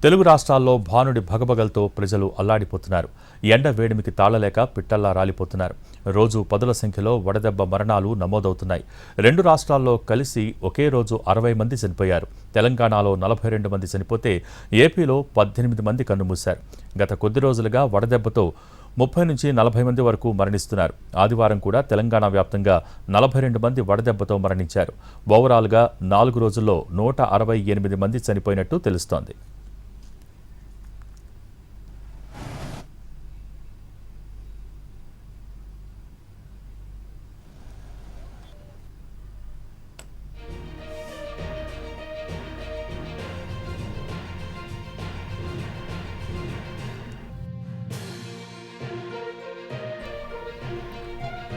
తెలుగు రాష్ట్రాల్లో భానుడి భగభగలతో ప్రజలు అల్లాడిపోతున్నారు. ఎండ వేడిమికి తాళలేక పిట్టల్లా రాలిపోతున్నారు. రోజు పదుల సంఖ్యలో వడదెబ్బ మరణాలు నమోదవుతున్నాయి. రెండు రాష్ట్రాల్లో కలిసి ఒకే రోజు 60 మంది చనిపోయారు. తెలంగాణలో 42 మంది చనిపోతే ఏపీలో 18 మంది కన్నుమూశారు. గత కొద్ది రోజులుగా వడదెబ్బతో 30 నుంచి 40 మంది వరకు మరణిస్తున్నారు. ఆదివారం కూడా తెలంగాణ వ్యాప్తంగా 42 మంది వడదెబ్బతో మరణించారు. ఓవరాల్గా 4 రోజుల్లో 168 మంది చనిపోయినట్టు తెలుస్తోంది.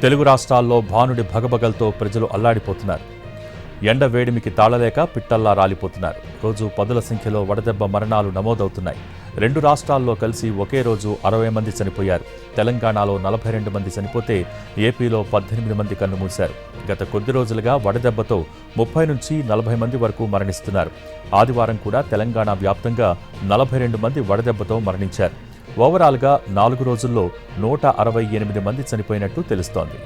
తెలుగు రాష్ట్రాల్లో భానుడి భగభగలతో ప్రజలు అల్లాడిపోతున్నారు. ఎండ వేడిమికి తాళలేక పిట్టల్లా రాలిపోతున్నారు. రోజు పదుల సంఖ్యలో వడదెబ్బ మరణాలు నమోదవుతున్నాయి. రెండు రాష్ట్రాల్లో కలిసి ఒకే రోజు 60 మంది చనిపోయారు. తెలంగాణలో 42 మంది చనిపోతే ఏపీలో 18 మంది కన్నుమూశారు. గత కొద్ది రోజులుగా వడదెబ్బతో 30 నుంచి 40 మంది వరకు మరణిస్తున్నారు. ఆదివారం కూడా తెలంగాణ వ్యాప్తంగా 42 మంది వడదెబ్బతో మరణించారు. ఓవరాల్గా 4 రోజుల్లో 168 మంది చనిపోయినట్టు తెలుస్తోంది.